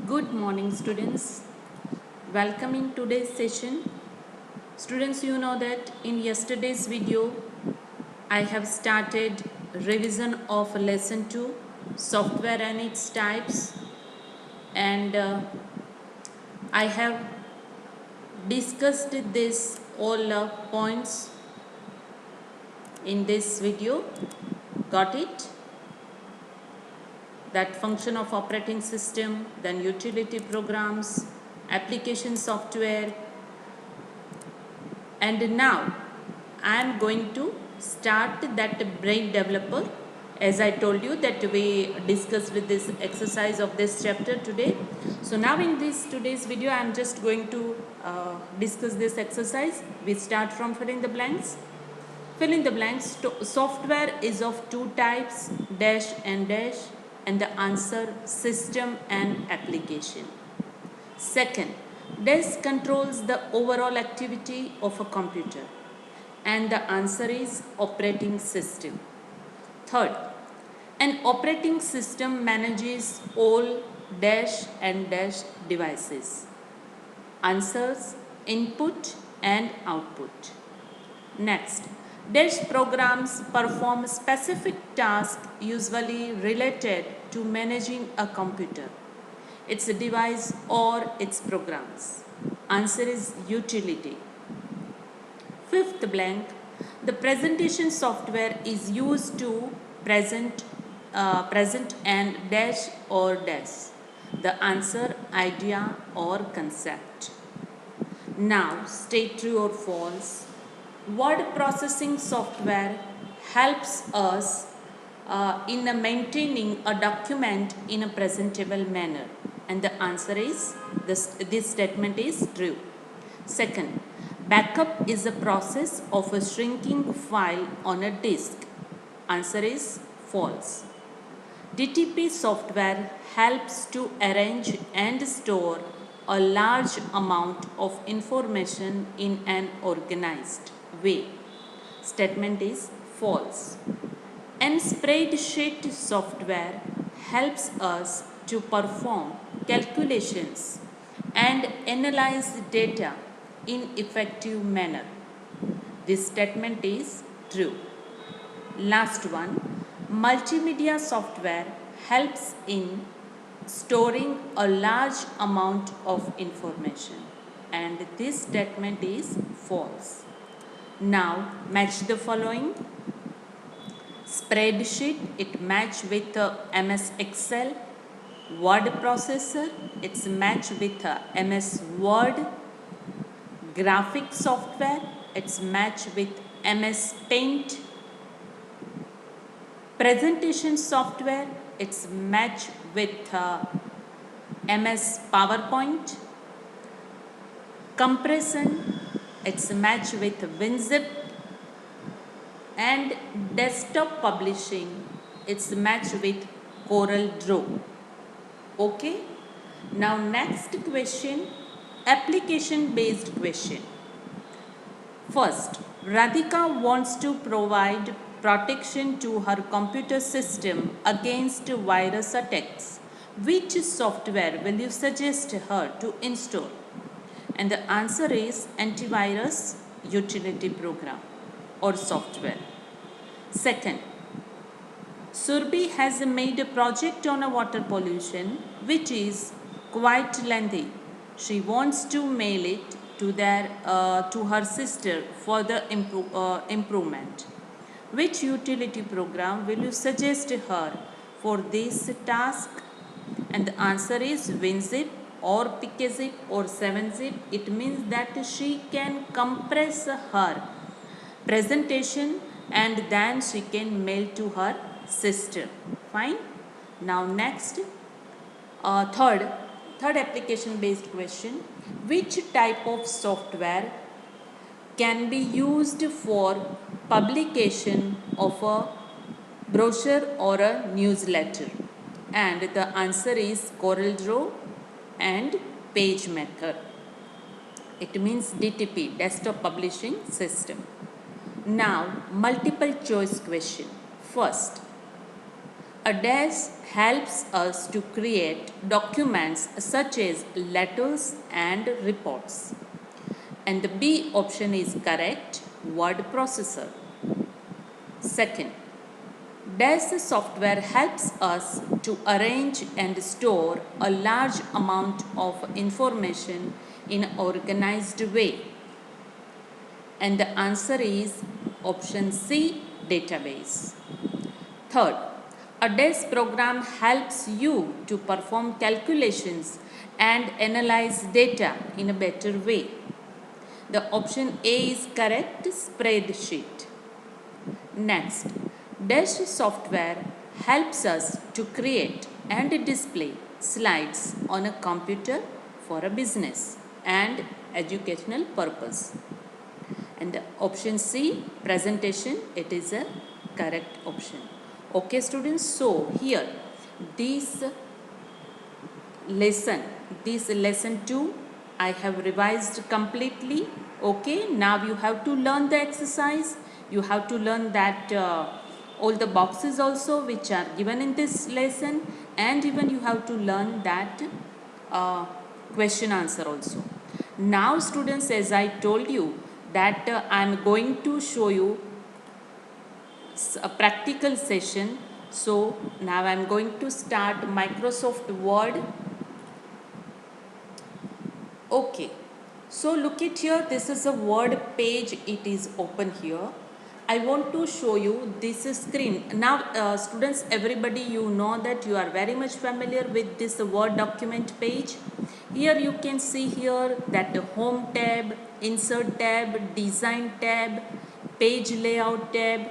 Good morning, students. Welcome in today's session. Students, you know that in yesterday's video, I have started revision of lesson 2, software and its types, and I have discussed this all points in this video. Got it? That function of operating system, then utility programs, application software, and now I am going to start that brain developer. As I told you that we discussed with this exercise of this chapter today. So now in this today's video I am just going to discuss this exercise. We start from filling the blanks. Fill in the blanks. Software is of two types, dash, and the answer system and application. Second, desk controls the overall activity of a computer, and the answer is operating system. Third, an operating system manages all dash and dash devices. Answers, input and output. Next, dash programs perform specific tasks usually related to managing a computer, its device or its programs. Answer is utility. Fifth blank, the presentation software is used to present and dash or dash. The answer, idea or concept. Now state true or false. Word processing software helps us in maintaining a document in a presentable manner, and the answer is this statement is true. Second, backup is a process of a shrinking file on a disk. Answer is false. DTP software helps to arrange and store a large amount of information in an organized way. Statement is false. And spreadsheet software helps us to perform calculations and analyze data in effective manner. This statement is true. Last one, multimedia software helps in storing a large amount of information, and this statement is false. Now match the following. Spreadsheet, it match with MS Excel. Word processor, it's match with MS Word. Graphic software, it's match with MS Paint. Presentation software, it's match with MS PowerPoint. Compression, it's match with WinZip. And desktop publishing, it's match with CorelDRAW. Okay. Now next question, application based question. First, Radhika wants to provide protection to her computer system against virus attacks. Which software will you suggest her to install? And the answer is antivirus utility program or software. Second, Surbhi has made a project on a water pollution which is quite lengthy. She wants to mail it to her sister for the improvement. Which utility program will you suggest her for this task? And the answer is WinZip or PKZip or 7-Zip. It means that she can compress her presentation and then she can mail to her sister. Fine. Now next, third application based question. Which type of software can be used for publication of a brochure or a newsletter? And the answer is CorelDRAW and PageMaker. It means DTP, desktop publishing system. Now multiple choice question. First, a dash helps us to create documents such as letters and reports. And the B option is correct, word processor. Second, Dash software helps us to arrange and store a large amount of information in an organized way. And the answer is option C, database. Third, a desk program helps you to perform calculations and analyze data in a better way. The option A is correct, spreadsheet. Next, Dash software helps us to create and display slides on a computer for a business and educational purpose. And the option C, presentation, it is a correct option. Okay students, so here this lesson 2 I have revised completely. Okay, now you have to learn the exercise. You have to learn that all the boxes also which are given in this lesson, and even you have to learn that question answer also. Now students, as I told you that I am going to show you a practical session. So now I am going to start Microsoft Word. Okay, so look it here, this is a Word page, it is open here. I want to show you this screen. Now students, everybody, you know that you are very much familiar with this Word document page. Here you can see here that the Home tab, Insert tab, Design tab, Page Layout tab,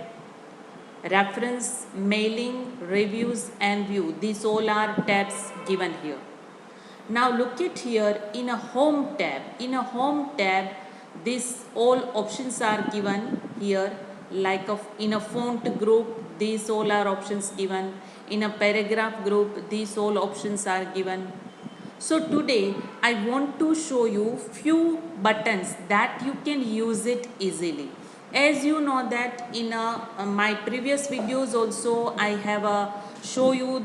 Reference, Mailing, Reviews and View. These all are tabs given here. Now look at here in a Home tab. In a Home tab, these all options are given here. Like in a font group, these all are options given. In a paragraph group, these all options are given. So today I want to show you few buttons that you can use it easily. As you know that in my previous videos also I have shown you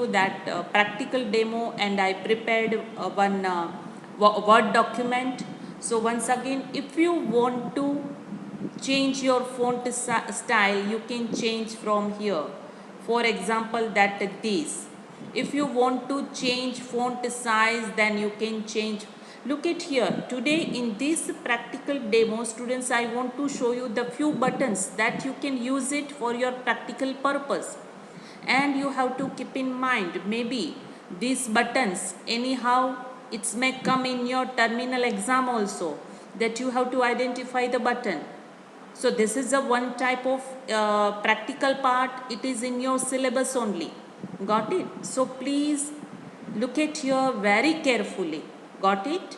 that practical demo, and I prepared one Word document. So once again, if you want to change your font style, you can change from here. For example, that this. If you want to change font size, then you can change. Look at here. Today in this practical demo, students, I want to show you the few buttons that you can use it for your practical purpose. And you have to keep in mind, maybe these buttons, anyhow, it may come in your terminal exam also, that you have to identify the button. So this is a one type of practical part. It is in your syllabus only. Got it? So please look at here very carefully. Got it?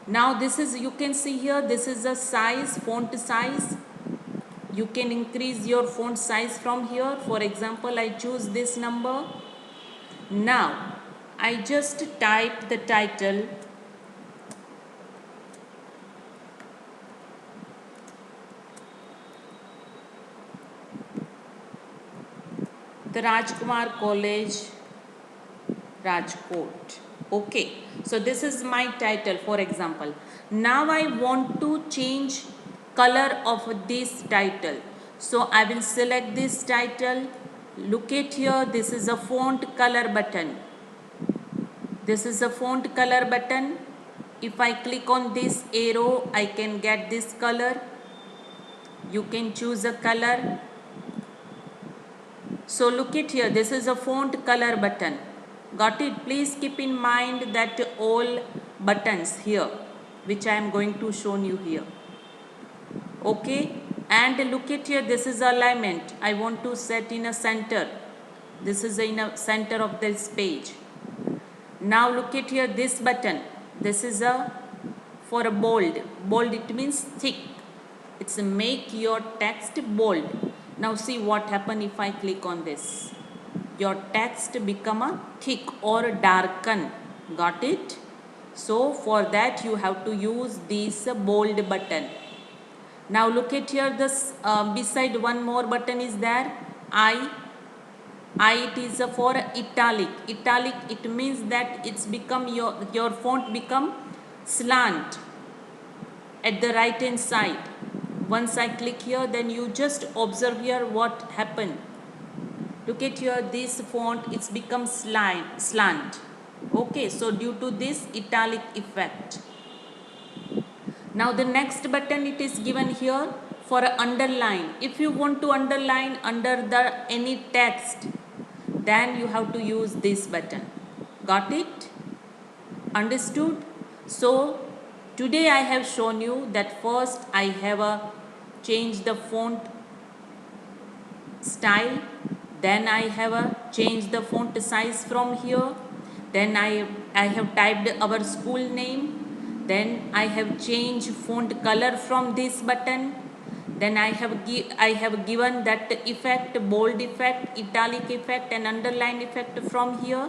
Now this is, you can see here, this is a size, font size. You can increase your font size from here. For example, I choose this number. Now I just type the title. The Rajkumar College, Rajkot. Okay, so this is my title, for example. Now I want to change color of this title. So I will select this title. Look at here, this is a font color button. This is a font color button. If I click on this arrow, I can get this color. You can choose a color. So look at here, this is a font color button. Got it? Please keep in mind that all buttons here, which I am going to show you here. Okay, and look at here, this is alignment. I want to set in a center. This is in a center of this page. Now look at here, this button. This is for a bold. Bold, it means thick. It's make your text bold. Now see what happen if I click on this. Your text become a thick or darken. Got it? So for that you have to use this bold button. Now look at here, this beside one more button is there, I I, it is for italic. Italic, it means that it's become your font become slant at the right hand side. Once I click here, then you just observe here what happened. Look at here, this font, it's become slant. Okay, so due to this italic effect. Now the next button, it is given here for a underline. If you want to underline under the any text, then you have to use this button. Got it? Understood? So today I have shown you that first I have changed the font style, then I have changed the font size from here, then I have typed our school name, then I have changed font color from this button, then I have given that effect, bold effect, italic effect and underline effect from here.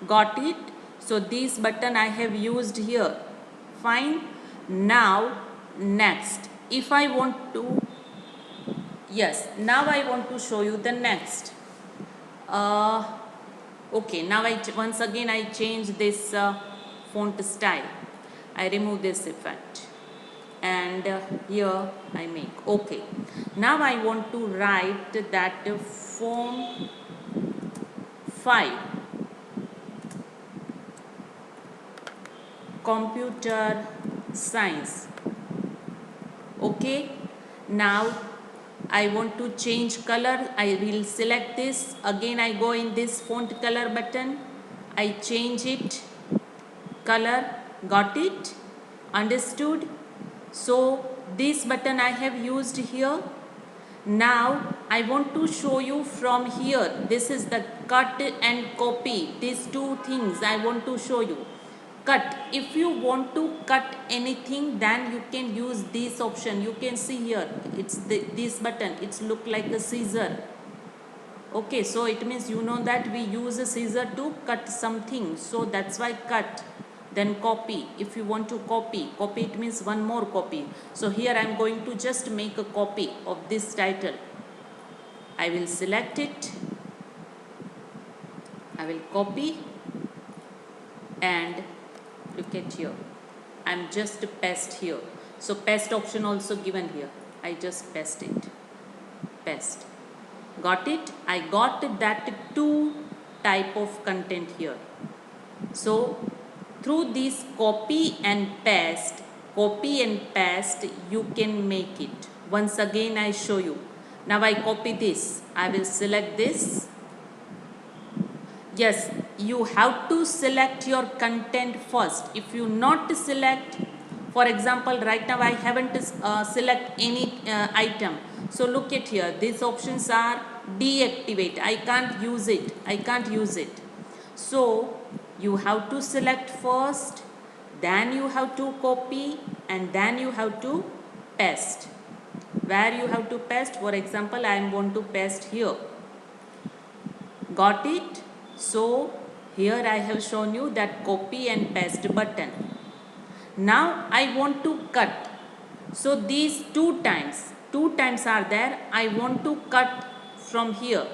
Got it? So this button I have used here. Fine. Now next, if I want to, yes, now I want to show you the next. Okay, now once again I change this font style. I remove this effect and here I make. Okay, now I want to write that form 5 computer science. Okay, now I want to change color. I will select this. Again I go in this font color button. I change it. Color. Got it? Understood? So this button I have used here. Now I want to show you from here. This is the cut and copy. These two things I want to show you. Cut. If you want to cut anything, then you can use this option. You can see here, it's this button. It's look like a scissor. Okay, so it means you know that we use a scissor to cut something. So that's why cut. Then copy. If you want to copy it means one more copy. So here I am going to just make a copy of this title. I will select it. I will copy and look at here. I am just paste here. So paste option also given here. I just paste it. Paste. Got it? I got that two type of content here. So through this copy and paste, you can make it. Once again I show you. Now I copy this. I will select this. Yes, you have to select your content first. If you not select, for example, right now I haven't select any item. So look at here. These options are deactivate. I can't use it. So you have to select first, then you have to copy and then you have to paste. Where you have to paste, for example, I am going to paste here. Got it? So here I have shown you that copy and paste button. Now I want to cut. So these two times are there. I want to cut from here,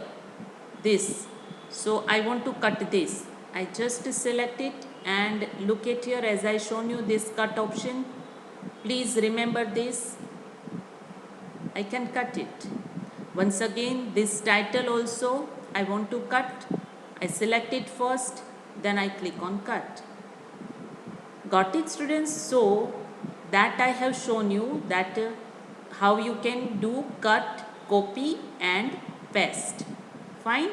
this. So I want to cut this. I just select it and look at here as I shown you this cut option. Please remember this. I can cut it. Once again, this title also I want to cut. I select it first, then I click on cut. Got it, students? So that I have shown you that how you can do cut, copy and paste. Fine.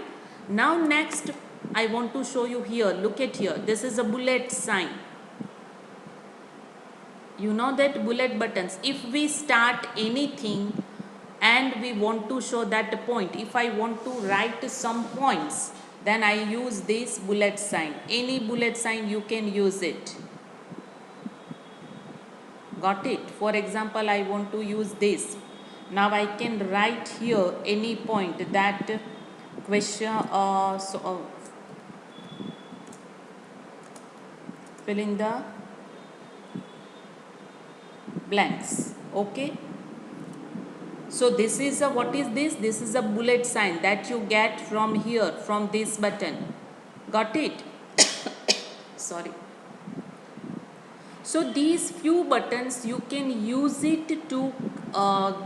Now next I want to show you here. Look at here. This is a bullet sign. You know that bullet buttons. If we start anything and we want to show that point, if I want to write some points, then I use this bullet sign. Any bullet sign you can use it. Got it? For example, I want to use this. Now I can write here any point that question, fill in the blanks. Okay. So this is a, what is this? This is a bullet sign that you get from here, from this button. Got it? Sorry. So these few buttons you can use it to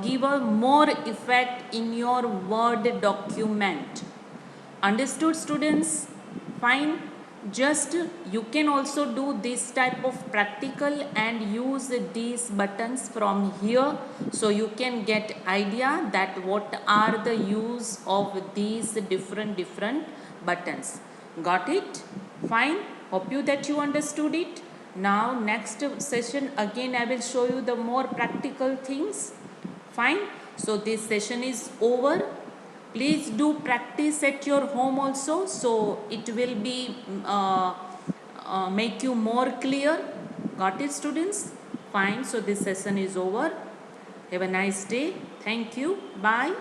give a more effect in your Word document. Understood, students? Fine. Just you can also do this type of practical and use these buttons from here, so you can get idea that what are the use of these different buttons. Got it? Fine. Hope you that you understood it. Now next session again I will show you the more practical things. Fine. So this session is over. Please do practice at your home also, so it will be make you more clear. Got it, students? Fine. So this session is over. Have a nice day. Thank you. Bye.